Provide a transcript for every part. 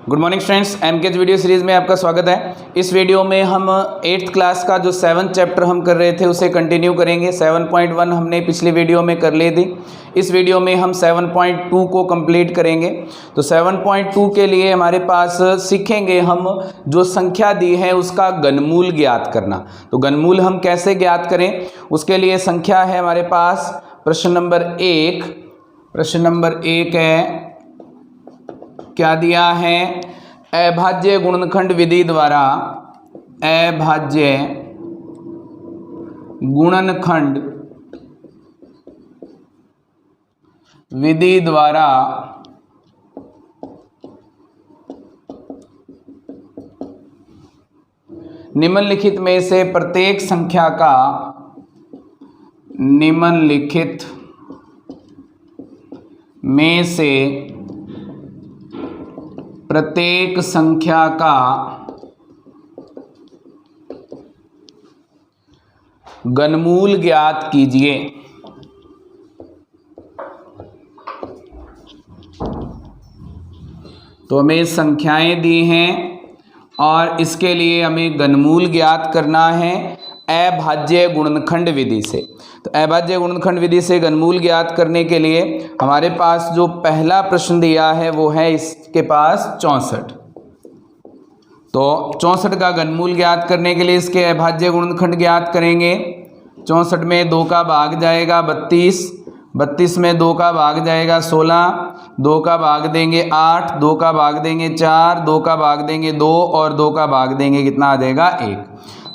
Good morning students, एमकेज video series में आपका स्वागत है। इस वीडियो में हम 8th क्लास का जो 7th चैप्टर हम कर रहे थे उसे कंटिन्यू करेंगे। 7.1 हमने पिछली वीडियो में कर ली थी। इस वीडियो में हम 7.2 को कंप्लीट करेंगे। तो 7.2 के लिए हमारे पास सीखेंगे हम जो संख्या दी है उसका घनमूल ज्ञात करना। तो घनमूल हम कैसे ज्ञात करें, उसके लिए संख्या है हमारे पास प्रश्न नंबर 1। प्रश्न नंबर 1 है, क्या दिया है, अभाज्य गुणनखंड विधि द्वारा अभाज्य गुणनखंड विधि द्वारा निम्नलिखित में से प्रत्येक संख्या का निम्नलिखित में से प्रत्येक संख्या का घनमूल ज्ञात कीजिए। तो हमें संख्याएं दी हैं और इसके लिए हमें घनमूल ज्ञात करना है अभाज्य गुणनखंड विधि से। तो अभाज्य गुणनखंड विधि से घनमूल ज्ञात करने के लिए हमारे पास जो पहला प्रश्न दिया है वो है इसके पास 64। तो 64 का घनमूल ज्ञात करने के लिए इसके अभाज्य गुणनखंड ज्ञात करेंगे। 64 में 2 का भाग जाएगा 32, 32 में 2 का भाग जाएगा 16, 2 का भाग देंगे 8, 2 का भाग देंगे 4, 2 का भाग देंगे 2 और 2 का भाग देंगे कितना आ जाएगा 1।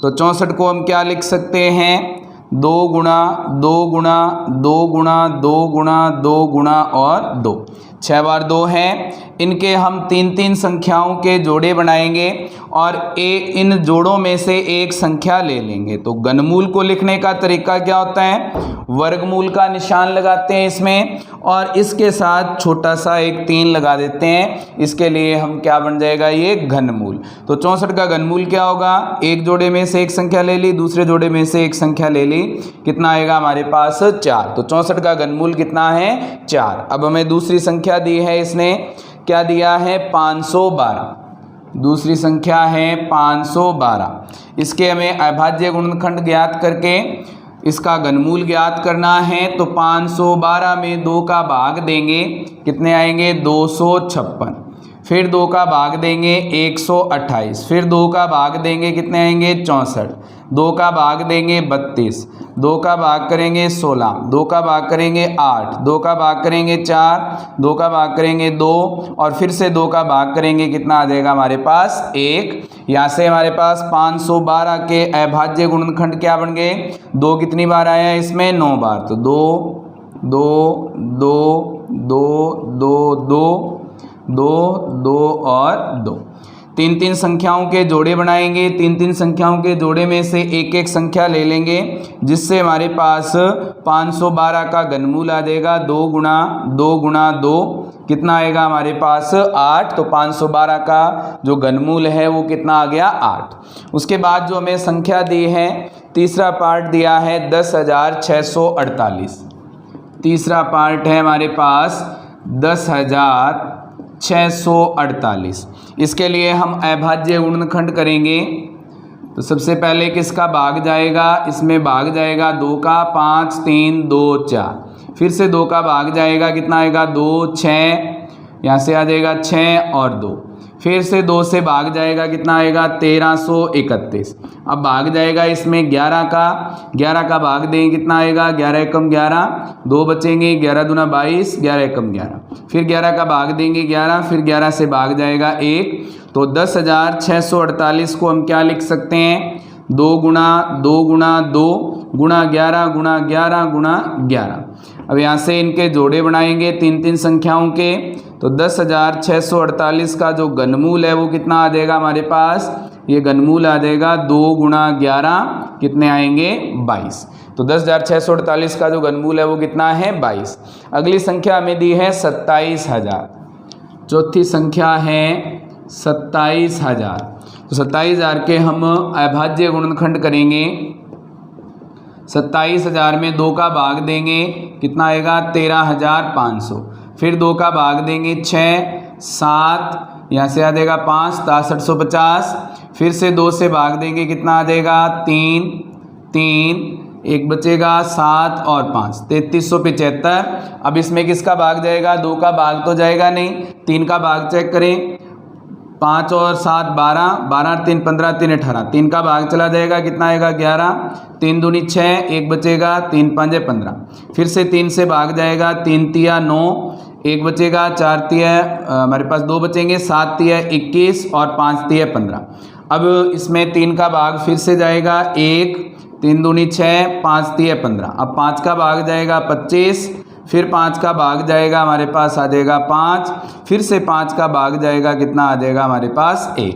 तो 64 को हम क्या लिख सकते हैं, 2 गुणा 2 गुणा 2 गुणा 2 गुणा 2 गुणा और 2, 6 बार 2 हैं। इनके हम 3-3 संख्याओं के जोड़े बनाएंगे और इन जोड़ों में से एक संख्या ले लेंगे। तो घनमूल को लिखने का तरीका क्या होता है, वर्गमूल का निशान लगाते हैं इसमें और इसके साथ छोटा सा एक 3 लगा देते हैं। इसके लिए हम क्या बन जाएगा, ये घनमूल। तो 64 का घनमूल क्या होगा, एक जोड़े में से एक संख्या ले ली, दूसरे जोड़े में से एक संख्या ले ली, कितना आएगा हमारे पास 4। तो 64 का घनमूल कितना है, 4। अब हमें दूसरी संख्या दी है, इसने क्या दिया है 512। दूसरी संख्या है 512। इसके हमें अभाज्य गुणनखंड ज्ञात करके इसका घनमूल ज्ञात करना है। तो 512 में 2 का भाग देंगे, कितने आएंगे 256, फिर 2 का भाग देंगे 128, फिर 2 का भाग देंगे कितने आएंगे 64, 2 का भाग देंगे 32, 2 का भाग करेंगे 16, 2 का भाग करेंगे 8, 2 का भाग करेंगे 4, 2 का भाग करेंगे 2 और फिर से 2 का भाग करेंगे, कितना आ जाएगा हमारे पास 1। यहाँ से हमारे पास 512 के अभाज्य गुणनखंड क्या बन गए, 2 कितनी बार आया इसमें 9 बार। तो 2 2 2 2 2 2 2 2 और 2, 3-3 संख्याओं के जोड़े बनाएंगे। 3-3 संख्याओं के जोड़े में से एक एक संख्या ले लेंगे जिससे हमारे पास 512 का घनमूल आ जाएगा 2 गुणा 2 गुणा 2, कितना आएगा हमारे पास 8। तो 512 का जो घनमूल है वो कितना आ गया 8। उसके बाद जो हमें संख्या दी है, तीसरा पार्ट दिया है 10,648। तीसरा पार्ट है हमारे पास 10,648। इसके लिए हम अभाज्य गुणनखंड करेंगे। तो सबसे पहले किसका भाग जाएगा, इसमें भाग जाएगा 2 का, 5 3 2 4, फिर से 2 का भाग जाएगा, कितना आएगा 2 6, यहाँ से आ जाएगा 6 और 2, फिर से 2 से भाग जाएगा, कितना आएगा 1331। अब भाग जाएगा इसमें 11 का, 11 का भाग देंगे, कितना आएगा 11 एकम 11, 2 बचेंगे, 11 दूना 22, 11 एकम 11, फिर 11 का भाग देंगे 11, फिर 11 से भाग जाएगा 1। तो 10,648 को हम क्या लिख सकते हैं, 2 गुणा 2 गुणा 2 गुणा 11 गुणा 11 गुणा 11। अब यहाँ से इनके जोड़े बनाएंगे 3-3 संख्याओं के। तो 10,648 का जो घनमूल है वो कितना आ जाएगा हमारे पास, ये घनमूल आ जाएगा 2 गुणा 11, कितने आएंगे 22। तो 10,648 का जो घनमूल है वो कितना है 22। अगली संख्या हमें दी है 27,000। चौथी संख्या है 27,000। तो 27,000 के हम अभाज्य गुणनखंड करेंगे। 27,000 में 2 का भाग देंगे, कितना आएगा 13,500। फिर 2 का भाग देंगे 6, 7, यहाँ से आ जाएगा 5, 6350। फिर से 2 से भाग देंगे, कितना आ जाएगा 3, 3, एक बचेगा 7 और 5, 3375। अब इसमें किसका भाग जाएगा, 2 का भाग तो जाएगा नहीं, 3 का भाग चेक करें। 5 और 7 12, 12 3 15, 3 18, 3 का भाग चला जाएगा, कितना आएगा 11, 3 दूनी 6, एक बचेगा, 3 5 15। फिर से 3 से भाग जाएगा, 3 तिया 9, एक बचेगा, 4 तिया हमारे पास 2 बचेंगे, 7 तिया 21 और 5 तिया 15। अब इसमें 3 का भाग फिर से जाएगा 1, 3 दूनी 6, 5 तिया 15। अब 5 का भाग जाएगा 25, फिर 5 का भाग जाएगा हमारे पास आ जाएगा 5, फिर से 5 का भाग जाएगा, कितना आ जाएगा हमारे पास 1।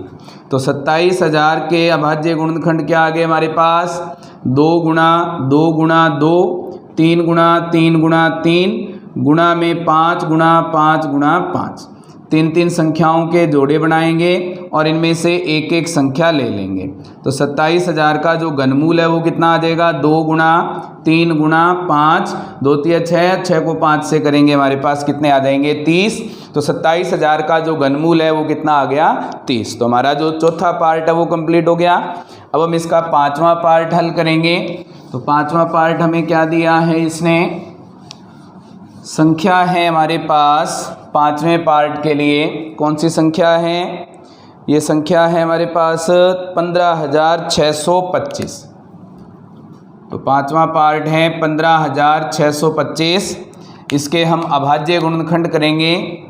तो 27,000 के अभाज्य गुणनखंड क्या आ गए हमारे पास, 2 गुणा 2 गुणा 2, 3 गुणा 3 गुणा 3, गुणा में 5 गुणा 5 गुणा 5। 3 संख्याओं के जोड़े बनाएंगे और इनमें से एक एक संख्या ले लेंगे। तो 27,000 का जो घनमूल है वो कितना आ जाएगा, 2 गुणा 3 गुणा 5, 2 तिया 6, 6 को 5 से करेंगे हमारे पास कितने आ जाएंगे 30। तो 27,000 का जो घनमूल है वो कितना आ गया 30। तो हमारा जो चौथा पार्ट है वो कंप्लीट हो गया। अब हम इसका 5वां पार्ट हल करेंगे। तो 5वां पार्ट हमें क्या दिया है, इसने संख्या है हमारे पास 5वें पार्ट के लिए, कौन सी संख्या है, ये संख्या है हमारे पास 15,625। तो 5वां पार्ट है 15,625। इसके हम अभाज्य गुणनखंड करेंगे।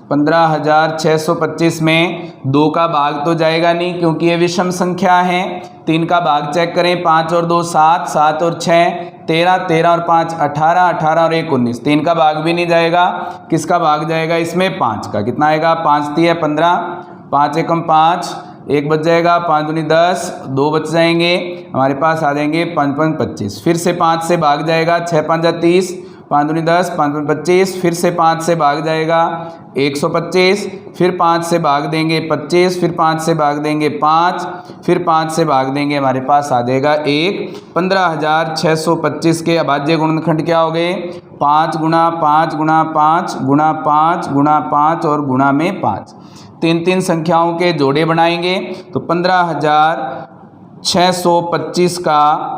15,625 में 2 का भाग तो जाएगा नहीं क्योंकि ये विषम संख्या है। 3 का भाग चेक करें, 5 और 2 7, 7 और 6 13, 13 और 5 18, 18 और 1 19। 3 का भाग भी नहीं जाएगा, किसका भाग जाएगा इसमें 5 का, कितना आएगा 5 तिया 15, 5 एकम 5, 1 बच जाएगा, 5 दूनी 10, 2 बच जाएंगे, हमारे पास आ जाएंगे 5 5 25। फिर से 5 से भाग जाएगा, 6 5 30, 5 दूनी 10, 5 5 25। फिर से 5 से भाग जाएगा 125, फिर 5 से भाग देंगे 25, फिर 5 से भाग देंगे 5, फिर 5 से भाग देंगे, हमारे पास आ जाएगा 1। 15,625 के अभाज्य गुणनखंड क्या हो गए, 5 गुणा 5 गुणा 5 गुणा 5 गुणा 5 और गुणा में 5। 3 संख्याओं के जोड़े बनाएंगे। तो 15,625 का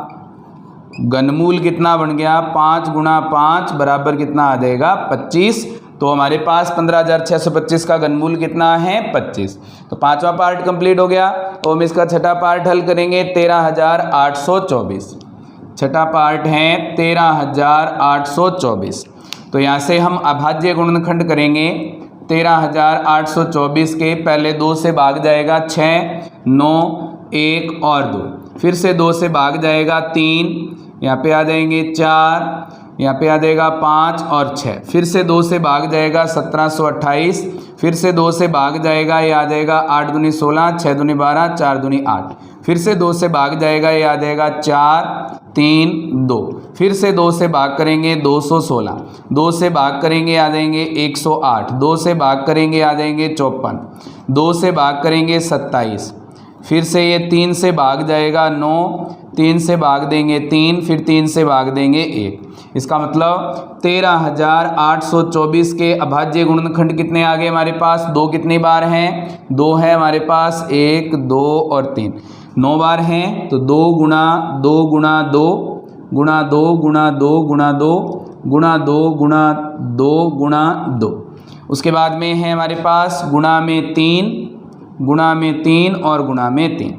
घनमूल कितना बन गया, 5 गुणा 5 बराबर कितना आ जाएगा 25। तो हमारे पास 15,625 का घनमूल कितना है 25। तो 5वां पार्ट कंप्लीट हो गया। तो हम इसका छठा पार्ट हल करेंगे, 13,824। छठा पार्ट है 13,824। तो यहाँ से हम अभाज्य गुणनखंड करेंगे। 13,824 के पहले 2 से भाग जाएगा 6, 9, 1 और 2। फिर से 2 से भाग जाएगा 3, यहाँ पे आ जाएंगे 4, यहाँ पे आ जाएगा 5 और 6। फिर से 2 से भाग जाएगा 1728। फिर से 2 से भाग जाएगा, ये आ जाएगा 8 दूनी 16, 6 दूनी 12, 4 दूनी 8। फिर से 2 से भाग जाएगा, ये आ जाएगा 4 3 2। फिर से 2 से भाग करेंगे 216। 2 से भाग करेंगे आ जाएंगे 108। 2 से भाग करेंगे आ जाएंगे 54। 2 से भाग करेंगे 27। फिर से ये 3 से भाग जाएगा 9, 3 से भाग देंगे 3, फिर 3 से भाग देंगे 1। इसका मतलब 13,824 के अभाज्य गुणनखंड कितने आ गए हमारे पास, 2 कितनी बार हैं, 2 है हमारे पास, 1 2 और 3, 9 बार हैं। तो 2 गुणा 2 गुणा 2 गुणा 2 गुणा 2 गुणा 2 गुणा 2 गुणा 2 गुणा 2। उसके बाद में है हमारे पास गुणा में 3, गुणा में 3 और गुणा में 3।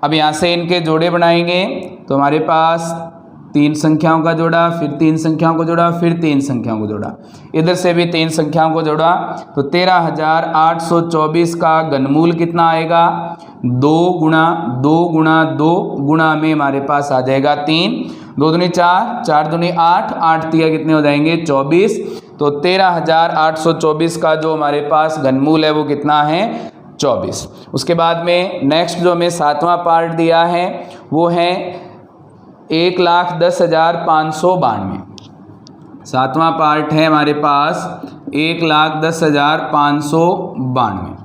अब यहाँ से इनके जोड़े बनाएंगे। तो हमारे पास 3 संख्याओं का जोड़ा, फिर 3 संख्याओं को जोड़ा, फिर 3 संख्याओं को जोड़ा, इधर से भी 3 संख्याओं को जोड़ा। तो 13,824 का घनमूल कितना आएगा, 2 गुणा 2 गुणा 2 गुणा में हमारे पास आ जाएगा 3, 2 दूनी 4, 4 दूनी 8, 8 तिया कितने हो जाएंगे 24। तो 13,824 का जो हमारे पास घनमूल है वो कितना है 24। उसके बाद में नेक्स्ट जो हमें 7वां पार्ट दिया है वो है 1,10,592। 7वां पार्ट है हमारे पास 1,10,592।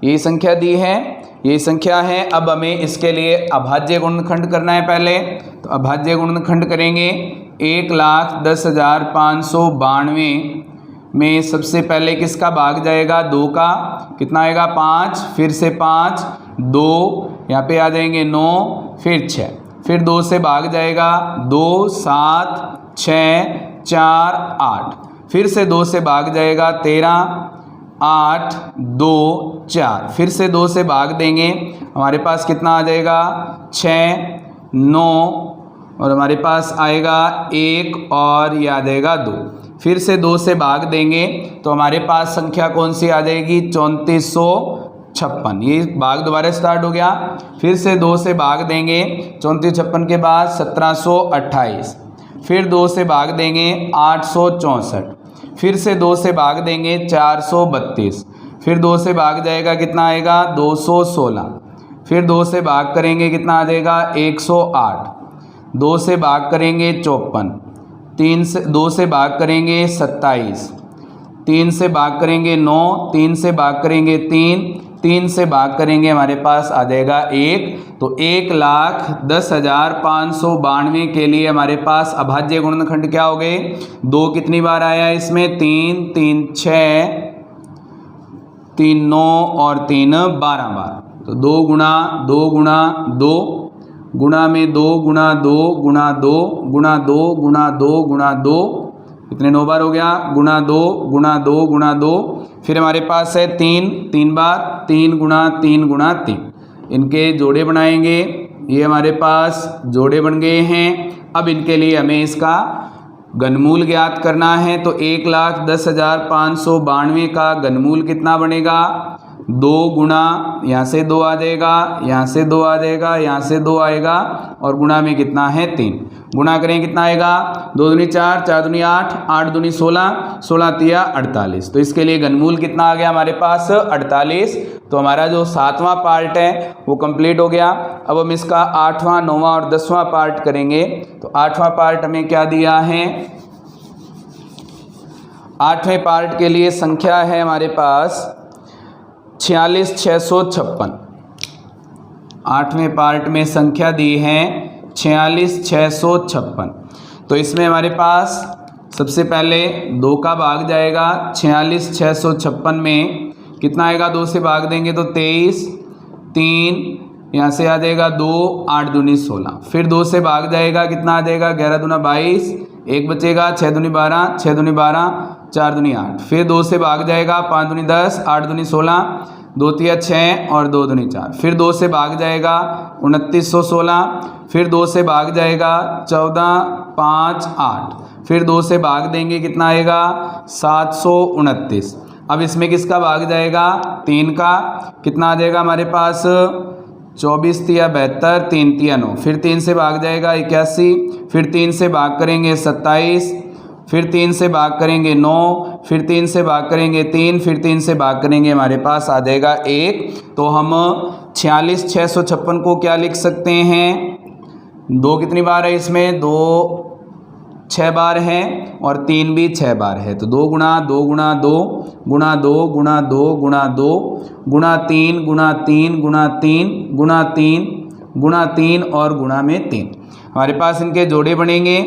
यही संख्या दी है, यही संख्या है। अब हमें इसके लिए अभाज्य गुणनखंड करना है पहले। तो अभाज्य गुणनखंड करेंगे 1,10,592 में सबसे पहले किसका भाग जाएगा? 2 का। कितना आएगा? 5, फिर से 5, 2, यहाँ पे आ जाएंगे 9, फिर 6, फिर 2 से भाग जाएगा 2, 7, 6, 4, 8, फिर से 2 से भाग जाएगा 13, 8, 2, 4, फिर से 2 से भाग देंगे, हमारे पास कितना आ जाएगा? 6, 9, और हमारे पास आएगा 1 और ये आ जाएगा 2, फिर से 2 से भाग देंगे तो हमारे पास संख्या कौन सी आ जाएगी? 3456। ये भाग दोबारा स्टार्ट हो गया, फिर से 2 से भाग देंगे 3456 के बाद 1728, फिर 2 से भाग देंगे 864, फिर से 2 से भाग देंगे 432, फिर 2 से भाग जाएगा कितना आएगा? 216, फिर 2 से भाग करेंगे कितना आ जाएगा? 108, 2 से भाग करेंगे 54, 2 से भाग करेंगे 27, 3 से भाग करेंगे 9, 3 से भाग करेंगे 3 से भाग करेंगे हमारे पास आ जाएगा 1। तो 1,10,592 के लिए हमारे पास अभाज्य गुणनखंड क्या हो गए? 2 कितनी बार आया इसमें? 3, 3, 6, 3, 9 और 3, 12 बार। तो 2 गुणा 2 गुणा 2 गुणा में 2 गुणा 2 गुणा 2 गुणा 2 गुणा 2 गुणा 2, कितने 9 बार हो गया? गुणा 2 गुणा 2 गुणा 2, फिर हमारे पास है 3 बार, 3 गुणा 3 गुणा 3, इनके जोड़े बनाएंगे, ये हमारे पास जोड़े बन गए हैं। अब इनके लिए हमें इसका घनमूल ज्ञात करना है। तो 1,10,592 का घनमूल कितना बनेगा? 2 गुणा, यहाँ से 2 आ जाएगा, यहाँ से 2 आ जाएगा, यहाँ से 2 आएगा, और गुणा में कितना है? 3। गुणा करें कितना आएगा? 2 दूनी 4, 4 दूनी 8, 8 दूनी 16, 16 तिया 48। तो इसके लिए घनमूल कितना आ गया हमारे पास? 48। तो हमारा जो 7वां पार्ट है वो कंप्लीट हो गया। अब हम इसका 8वां, 9वां और 10वां पार्ट करेंगे। तो 8वां पार्ट हमें क्या दिया है? 8वें पार्ट के लिए संख्या है हमारे पास 46,656। 8वें पार्ट में संख्या दी है 46,656। तो इसमें हमारे पास सबसे पहले 2 का भाग जाएगा। 46,656 में कितना आएगा? 2 से भाग देंगे तो 23, 3, यहाँ से आ जाएगा 2, 8 दूनी 16, फिर 2 से भाग जाएगा कितना आ जाएगा? 11 दूना 22, 1 बचेगा, 6 दूनी 12, 6 दूनी 12, 4 दूनी 8, फिर 2 से भाग जाएगा 5 दूनी 10, 8 दूनी 16, 2 तिया 6 और 2 दूनी 4, फिर 2 से भाग जाएगा 2916, फिर 2 से भाग जाएगा 14, 5, 8, फिर 2 से भाग देंगे कितना आएगा? 729। अब इसमें किसका भाग जाएगा? 3 का। कितना आ जाएगा हमारे पास? 24 तिया 72, 3 तिया 9, फिर 3 से भाग जाएगा 81, फिर 3 से भाग करेंगे 27, फिर 3 से भाग करेंगे 9, फिर 3 से भाग करेंगे 3, फिर 3 से भाग करेंगे हमारे पास आ जाएगा 1। तो हम 46,656 को क्या लिख सकते हैं? 2 कितनी बार है इसमें? 2 6 बार है और 3 भी 6 बार है। तो 2 गुणा 2 गुणा 2 गुणा 2 गुणा 2 गुणा 2 गुणा 3 गुणा 3 गुणा 3 गुणा 3 गुणा 3 और गुणा में 3, हमारे पास इनके जोड़े बनेंगे।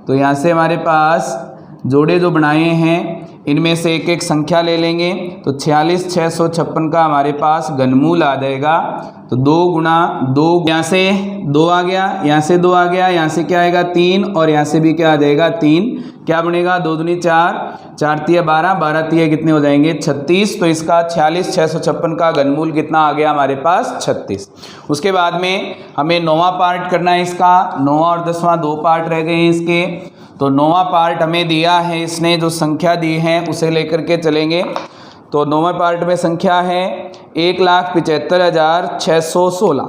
तो यहाँ से हमारे पास जोड़े जो बनाए हैं इनमें से एक एक संख्या ले लेंगे। तो 46,656 का हमारे पास घनमूल आ जाएगा। तो 2 गुणा 2, यहाँ से 2 आ गया, यहाँ से 2 आ गया, यहाँ से क्या आएगा? 3, और यहाँ से भी क्या आ जाएगा? 3। क्या बनेगा? 2 दूनी 4, 4 तिया 12, 12 तिया कितने हो जाएंगे? 36। तो इसका 46,656 का घनमूल कितना आ गया हमारे पास? 36। उसके बाद में हमें 9वां पार्ट करना है इसका। 9वां और 10वां 2 पार्ट रह गए हैं इसके। तो 9वां पार्ट हमें दिया है, इसने जो संख्या दी है उसे लेकर के चलेंगे। तो 9वें पार्ट में संख्या है 1,75,616।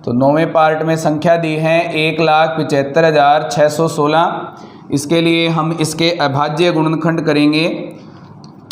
तो 9वें पार्ट में संख्या दी है 1,75,616। इसके लिए हम इसके अभाज्य गुणनखंड करेंगे।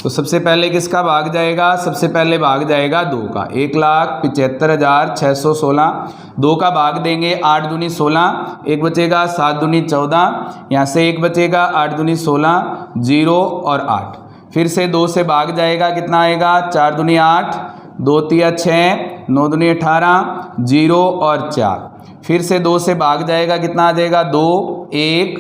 तो सबसे पहले किसका भाग जाएगा? सबसे पहले भाग जाएगा 2 का। 1,75,616, 2 का भाग देंगे 8 दूनी 16, 1 बचेगा, 7 दूनी 14, यहाँ से 1 बचेगा, 8 दूनी 16, 0 और 8, फिर से 2 से भाग जाएगा कितना आएगा? 4 दूनी 8, 2 तिया 6, 9 दूनी 18, 0 और 4, फिर से 2 से भाग जाएगा कितना आ जाएगा? 2, 1,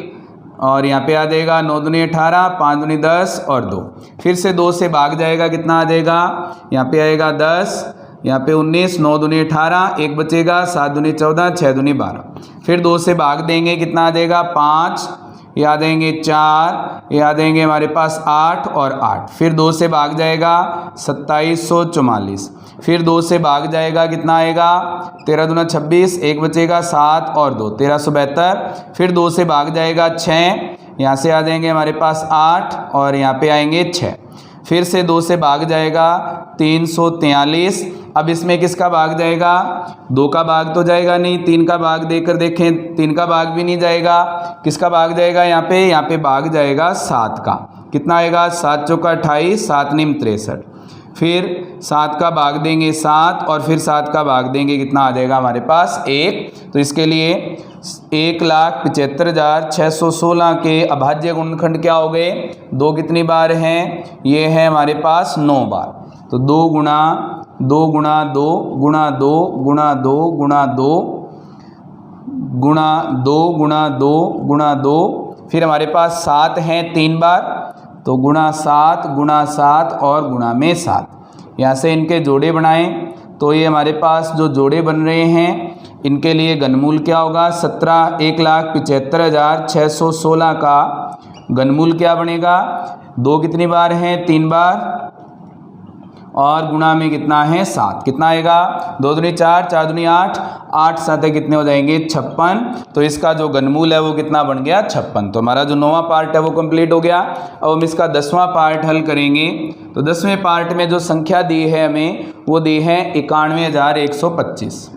और यहाँ पे आ जाएगा 9 दूनी 18, 5 दूनी 10 और 2। फिर से 2 से भाग जाएगा, कितना आ जाएगा, यहाँ पे आएगा 10, यहाँ पे 19, 9 दूनी 18, 1 बचेगा, 7 दूनी 14, 6 दूनी 12। फिर 2 से भाग देंगे, कितना आ जाएगा 5, ये आ जाएंगे 4, ये आ जाएंगे हमारे पास 8 और 8। फिर 2 से भाग जाएगा 2744। फिर 2 से भाग जाएगा, कितना आएगा 13 दूना 26, 1 बचेगा, 7 और 2 1372। फिर 2 से भाग जाएगा 6, यहाँ से आ जाएंगे हमारे पास 8 और यहाँ पे आएंगे 6। फिर से 2 से भाग जाएगा 343। अब इसमें किसका भाग जाएगा, 2 का भाग तो जाएगा नहीं, 3 का भाग देकर देखें, 3 का भाग भी नहीं जाएगा। किसका भाग जाएगा, यहाँ पे भाग जाएगा 7 का। कितना आएगा, 7 चौका 28, 7 नीम 63। फिर 7 का भाग देंगे 7 और फिर 7 का भाग देंगे, कितना आ जाएगा हमारे पास 1। तो इसके लिए 1,75,616 के अभाज्य गुणनखंड क्या हो गए, 2 कितनी बार हैं, ये है हमारे पास 9 बार। तो 2 गुणा 2 गुणा 2 गुणा 2 गुणा 2 गुणा 2 गुणा 2 गुणा 2 गुणा 2। फिर हमारे पास 7 हैं 3 बार, तो गुणा 7 और गुणा में 7। यहाँ से इनके जोड़े बनाएं, तो ये हमारे पास जो जोड़े बन रहे हैं इनके लिए घनमूल क्या होगा, 1,75,616 का घनमूल क्या बनेगा, 2 कितनी बार हैं, 3 बार और गुणा में कितना है 7। कितना आएगा, 2 दूनी 4, 4 दूनी 8, 8 7 कितने हो जाएंगे 56। तो इसका जो घनमूल है वो कितना बन गया 56। तो हमारा जो 9वां पार्ट है वो कंप्लीट हो गया। अब हम इसका 10वां पार्ट हल करेंगे। तो 10वें पार्ट में जो संख्या दी है हमें वो दी है 91,125।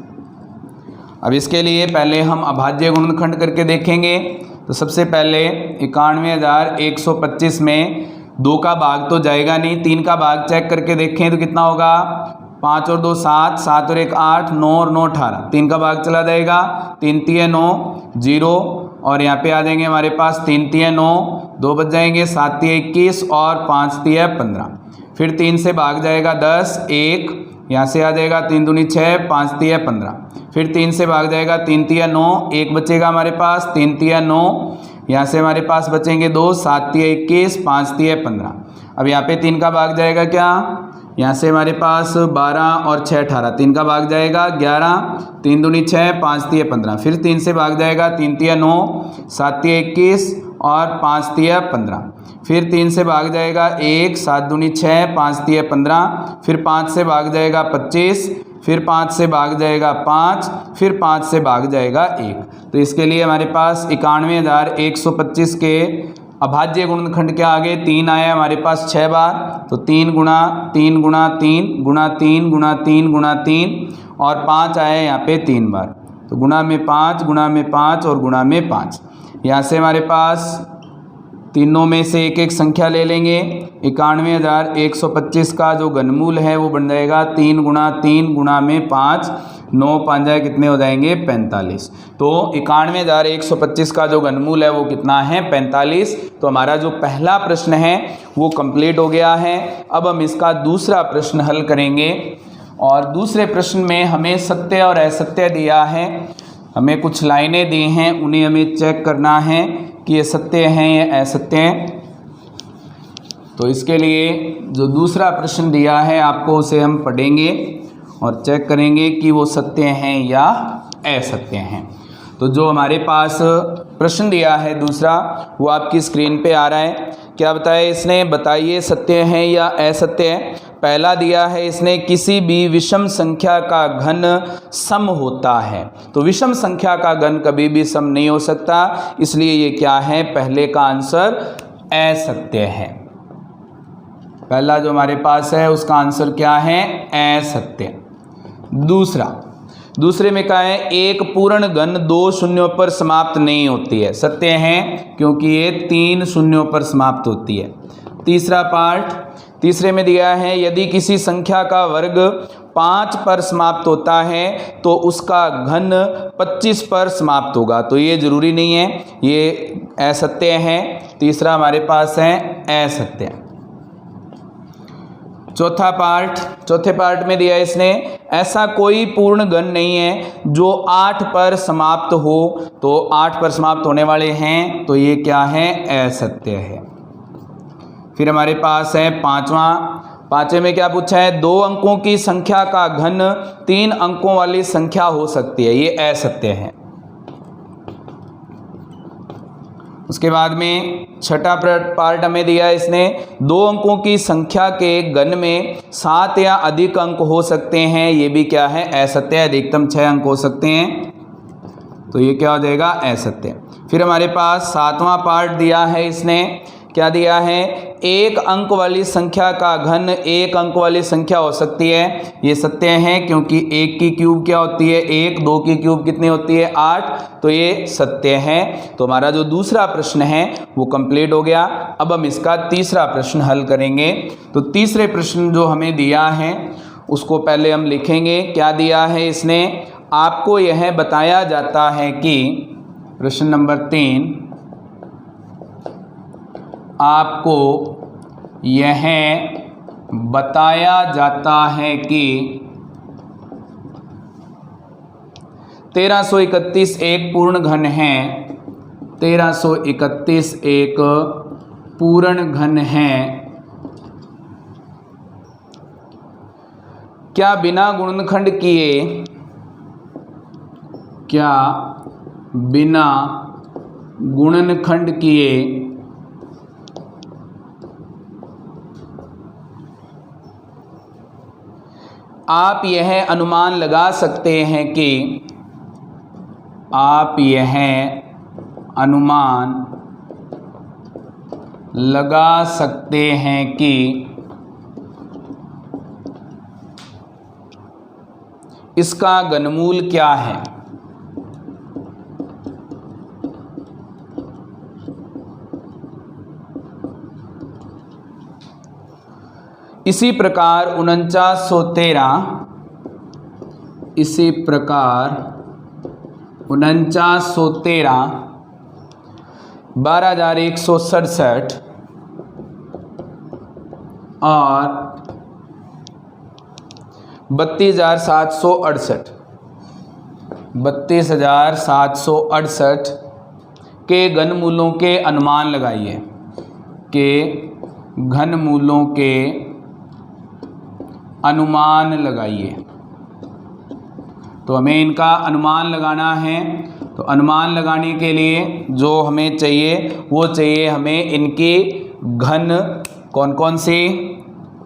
अब इसके लिए पहले हम अभाज्य गुणनखंड करके देखेंगे। तो सबसे पहले 91,125 में 2 का भाग तो जाएगा नहीं, 3 का भाग चेक करके देखें तो कितना होगा, 5 और 2 7, 7 और 1 8, 9 और 9 18। 3 का भाग चला जाएगा, 3 3 9 0 और यहाँ पे आ जाएंगे हमारे पास 3 3 9, 2 बच जाएंगे, 7 3 21 और 5 3 15। फिर 3 से भाग जाएगा 10 1, यहाँ से आ जाएगा 3 दूनी 6, 5 3 15। फिर 3 से भाग जाएगा 3 3 9, 1 बचेगा हमारे पास, 3 3 9, यहाँ से हमारे पास बचेंगे 2, 7 3 21, 5 3 15। अब यहाँ पे 3 का भाग जाएगा क्या, यहाँ से हमारे पास 12 और 6 18, 3 का भाग जाएगा 11, 3 दूनी 6, 5 3 15। फिर 3 से भाग जाएगा 3 3 9, 7 3 21 और 5 3 15। फिर 3 से भाग जाएगा 1, 7 दूनी 6, 5 3 15। फिर 5 से भाग जाएगा 25, फिर 5 से भाग जाएगा 5, फिर 5 से भाग जाएगा 1। तो इसके लिए हमारे पास 91,125 के अभाज्य गुणनखंड क्या आ गए, 3 आया हमारे पास 6 बार। तो 3 गुणा 3 गुणा 3 गुणा 3 गुणा 3 गुणा 3 और 5 आया यहाँ पे 3 बार। तो गुणा में 5 गुणा में 5 और गुणा में 5। यहाँ से हमारे पास तीनों में से एक एक संख्या ले लेंगे। 91,125 का जो घनमूल है वो बन जाएगा 3 गुणा 3 गुणा में 5, 9 5 कितने हो जाएंगे 45। तो 91,125 का जो घनमूल है वो कितना है 45। तो हमारा जो पहला प्रश्न है वो कंप्लीट हो गया है। अब हम इसका दूसरा प्रश्न हल करेंगे और दूसरे प्रश्न में हमें सत्य और असत्य दिया है। हमें कुछ लाइनें दी हैं, उन्हें हमें चेक करना है कि ये सत्य हैं या असत्य हैं। तो इसके लिए जो दूसरा प्रश्न दिया है आपको उसे हम पढ़ेंगे और चेक करेंगे कि वो सत्य हैं या असत्य हैं। तो जो हमारे पास प्रश्न दिया है दूसरा वो आपकी स्क्रीन पे आ रहा है। क्या बताया इसने, बताइए सत्य है या असत्य है। पहला दिया है इसने, किसी भी विषम संख्या का घन सम होता है। तो विषम संख्या का घन कभी भी सम नहीं हो सकता, इसलिए ये क्या है, पहले का आंसर असत्य है। पहला जो हमारे पास है उसका आंसर क्या है, असत्य। दूसरे में क्या है, एक पूर्ण घन 2 शून्यों पर समाप्त नहीं होती है। सत्य है क्योंकि ये 3 शून्यों पर समाप्त होती है। तीसरा पार्ट, तीसरे में दिया है, यदि किसी संख्या का वर्ग 5 पर समाप्त होता है तो उसका घन 25 पर समाप्त होगा। तो ये जरूरी नहीं है, ये असत्य है। तीसरा हमारे पास है असत्य। चौथे पार्ट में दिया इसने, ऐसा कोई पूर्ण घन नहीं है जो 8 पर समाप्त हो। तो 8 पर समाप्त होने वाले हैं, तो ये क्या है, असत्य है। फिर हमारे पास है पांचवें में क्या पूछा है, 2 अंकों की संख्या का घन 3 अंकों वाली संख्या हो सकती है, ये असत्य है। उसके बाद में छठा पार्ट हमें दिया इसने, 2 अंकों की संख्या के घन में 7 या अधिक अंक हो सकते हैं, ये भी क्या है, असत्य है। अधिकतम 6 अंक हो सकते हैं, तो ये क्या हो जाएगा, असत्य। फिर हमारे पास 7वां पार्ट दिया है इसने, क्या दिया है, 1 अंक वाली संख्या का घन 1 अंक वाली संख्या हो सकती है, ये सत्य है, क्योंकि 1 की क्यूब क्या होती है, 1, 2 की क्यूब कितनी होती है, 8, तो ये सत्य है। तो हमारा जो दूसरा प्रश्न है वो कंप्लीट हो गया। अब हम इसका तीसरा प्रश्न हल करेंगे। तो तीसरे प्रश्न जो हमें दिया है उसको पहले हम लिखेंगे। क्या दिया है इसने, आपको यह बताया जाता है कि, प्रश्न नंबर 3, आपको यह बताया जाता है कि 1331 एक पूर्ण घन है, 1331 एक पूर्ण घन है। क्या बिना गुणनखंड किए, क्या बिना गुणनखंड किए आप यह अनुमान लगा सकते हैं कि, आप यह अनुमान लगा सकते हैं कि इसका घनमूल क्या है। इसी प्रकार 4913, इसी प्रकार 4913, 12167 और 32768, 32768 के घनमूलों के अनुमान लगाइए, के घनमूलों के अनुमान लगाइए। तो हमें इनका अनुमान लगाना है। तो अनुमान लगाने के लिए जो हमें चाहिए वो चाहिए हमें इनकी घन कौन कौन सी,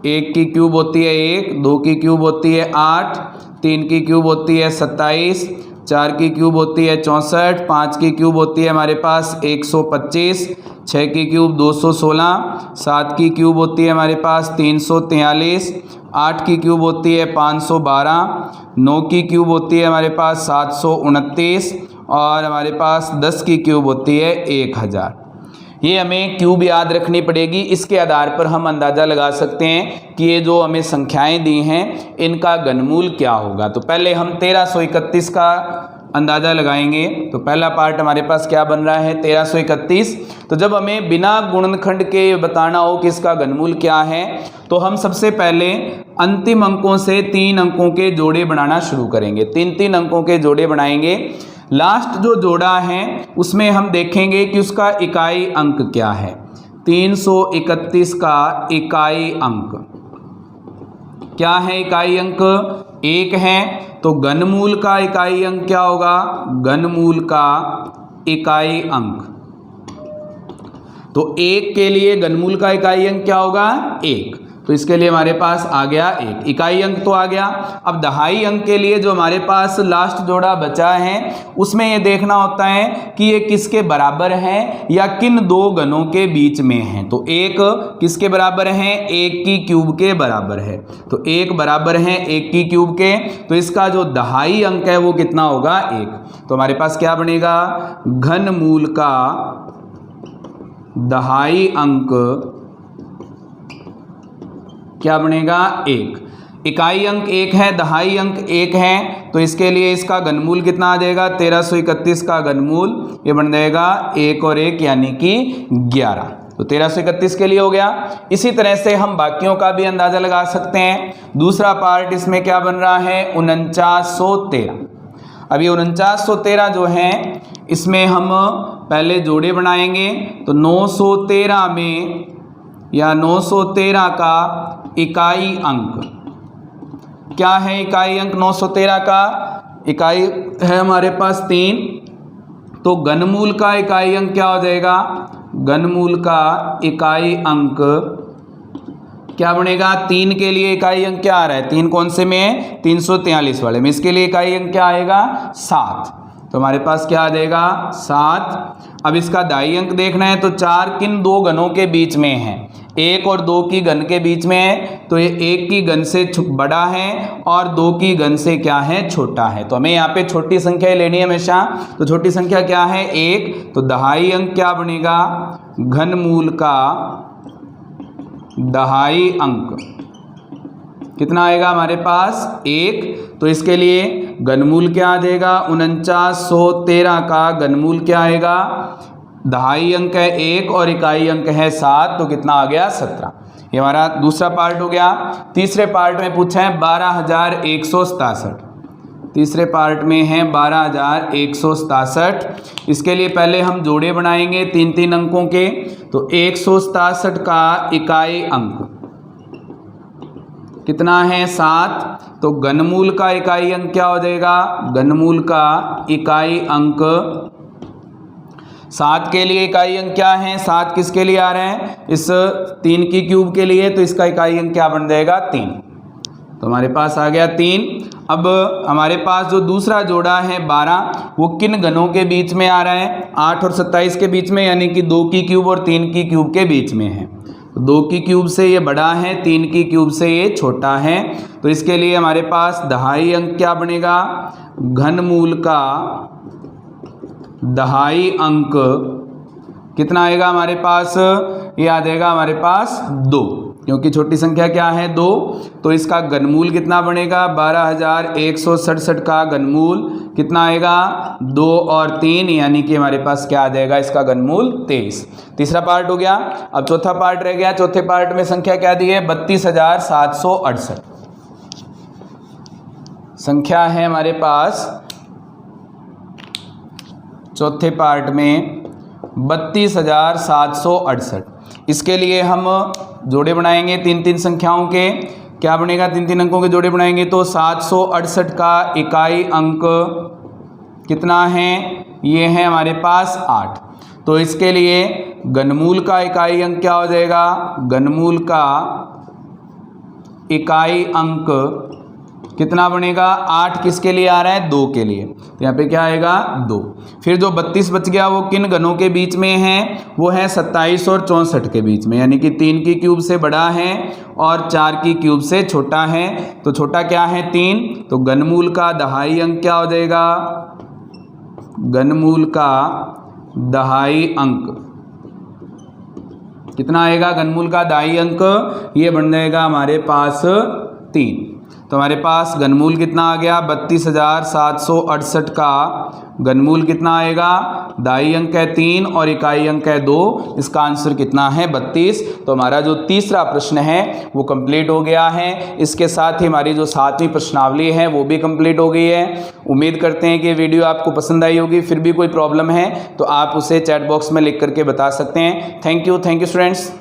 1 की क्यूब होती है 1, 2 की क्यूब होती है 8, 3 की क्यूब होती है 27, 4 की क्यूब होती है 64, 5 की क्यूब होती है हमारे पास 125, 6 की क्यूब 216, 7 की क्यूब होती है हमारे पास 343, 8 की क्यूब होती है 512, 9 की क्यूब होती है हमारे पास 729 और हमारे पास 10 की क्यूब होती है 1000। ये हमें क्यूब याद रखनी पड़ेगी। इसके आधार पर हम अंदाज़ा लगा सकते हैं कि ये जो हमें संख्याएं दी हैं इनका घनमूल क्या होगा। तो पहले हम 1331 का अंदाज़ा लगाएंगे। तो पहला पार्ट हमारे पास क्या बन रहा है, 1331। तो जब हमें बिना गुणनखंड के बताना हो कि इसका घनमूल क्या है, तो हम सबसे पहले अंतिम अंकों से 3 अंकों के जोड़े बनाना शुरू करेंगे। 3-3 अंकों के जोड़े बनाएंगे। लास्ट जो जोड़ा है उसमें हम देखेंगे कि उसका इकाई अंक क्या है। 331 का इकाई अंक क्या है, इकाई अंक 1 है। तो घनमूल का इकाई अंक क्या होगा, घनमूल का इकाई अंक। तो 1 के लिए घनमूल का इकाई अंक क्या होगा, 1। तो इसके लिए हमारे पास आ गया 1 इकाई अंक तो आ गया। अब दहाई अंक के लिए जो हमारे पास लास्ट जोड़ा बचा है उसमें ये देखना होता है कि ये किसके बराबर है या किन 2 घनों के बीच में है। तो 1 किसके बराबर है, 1 की क्यूब के बराबर है। तो 1 बराबर है 1 की क्यूब के। तो इसका जो दहाई अंक है वो कितना होगा, 1। तो हमारे पास क्या बनेगा, घनमूल का दहाई अंक क्या बनेगा, 1। इकाई अंक 1 है, दहाई अंक 1 है। तो इसके लिए इसका घनमूल कितना आ जाएगा, 1331 का घनमूल ये बन जाएगा 1 और 1 यानी कि 11। तो 1331 के लिए हो गया। इसी तरह से हम बाकियों का भी अंदाजा लगा सकते हैं। दूसरा पार्ट इसमें क्या बन रहा है, 4913। अब ये 4913 जो है इसमें हम पहले जोड़े बनाएंगे। तो 913 में या 913 का इकाई अंक क्या है, इकाई अंक 913 का इकाई है हमारे पास 3। तो घनमूल का इकाई अंक क्या हो जाएगा, घनमूल का इकाई अंक क्या बनेगा, 3 के लिए इकाई अंक क्या आ रहा है, 3 कौन से में है, 343 वाले में। इसके लिए इकाई अंक क्या आएगा, 7। तो हमारे पास क्या आ जाएगा, 7। अब इसका दाई अंक देखना है तो 4 किन 2 घनों के बीच में है, 1 और 2 की घन के बीच में है। तो ये 1 की घन से बड़ा है और 2 की घन से क्या है, छोटा है। तो हमें यहाँ पे छोटी संख्या लेनी है हमेशा। तो छोटी संख्या क्या है, 1। तो दहाई अंक क्या बनेगा, घनमूल का दहाई अंक कितना आएगा हमारे पास, 1। तो इसके लिए घनमूल क्या आ जाएगा, 4913 का घनमूल क्या आएगा, दहाई अंक है 1 और इकाई अंक है 7। तो कितना आ गया, 17। ये हमारा दूसरा पार्ट हो गया। तीसरे पार्ट में पूछा है 12167। तीसरे पार्ट में है 12167। इसके लिए पहले हम जोड़े बनाएंगे 3-3 अंकों के। तो 167 का इकाई अंक कितना है, 7। तो घनमूल का इकाई अंक क्या हो जाएगा, घनमूल का इकाई अंक 7 के लिए इकाई अंक क्या है, 7 किसके लिए आ रहे हैं, इस 3 की क्यूब के लिए। तो इसका इकाई अंक क्या बन जाएगा, 3। तो हमारे पास आ गया 3। अब हमारे पास जो दूसरा जोड़ा है 12, वो किन घनों के बीच में आ रहा है, 8 और 27 के बीच में, यानी कि 2 की क्यूब और 3 की क्यूब के बीच में है। तो 2 की क्यूब से ये बड़ा है, 3 की क्यूब से ये छोटा है। तो इसके लिए हमारे पास दहाई अंक क्या बनेगा, घनमूल का दहाई अंक कितना आएगा हमारे पास, ये आ जाएगा हमारे पास 2, क्योंकि छोटी संख्या क्या है, 2। तो इसका घनमूल कितना बनेगा, 12167 का घनमूल कितना आएगा, 2 और 3, यानी कि हमारे पास क्या आ जाएगा, इसका घनमूल 23। तीसरा पार्ट हो गया। अब चौथा पार्ट रह गया। चौथे पार्ट में संख्या क्या दी है, 32768 संख्या है हमारे पास। चौथे पार्ट में 32768। इसके लिए हम जोड़े बनाएंगे 3-3 संख्याओं के। क्या बनेगा, 3-3 अंकों के जोड़े बनाएंगे। तो 768 का इकाई अंक कितना है, ये है हमारे पास 8। तो इसके लिए घनमूल का इकाई अंक क्या हो जाएगा, घनमूल का इकाई अंक कितना बनेगा, 8 किसके लिए आ रहा है, 2 के लिए। तो यहाँ पे क्या आएगा, 2। फिर जो 32 बच गया वो किन घनों के बीच में है, वो है 27 और 64 के बीच में, यानी कि 3 की क्यूब से बड़ा है और 4 की क्यूब से छोटा है। तो छोटा क्या है, 3। तो घनमूल का दहाई अंक क्या हो जाएगा, घनमूल का दहाई अंक कितना आएगा, घनमूल का दहाई अंक ये बन जाएगा हमारे पास 3। तो हमारे पास घनमूल कितना आ गया, 32768 का घनमूल कितना आएगा, दाई अंक है 3 और इकाई अंक है 2। इसका आंसर कितना है, 32। तो हमारा जो तीसरा प्रश्न है वो कंप्लीट हो गया है। इसके साथ ही हमारी जो 7वीं प्रश्नावली है वो भी कंप्लीट हो गई है। उम्मीद करते हैं कि वीडियो आपको पसंद आई होगी। फिर भी कोई प्रॉब्लम है तो आप उसे चैट बॉक्स में लिख करके बता सकते हैं। Thank you students.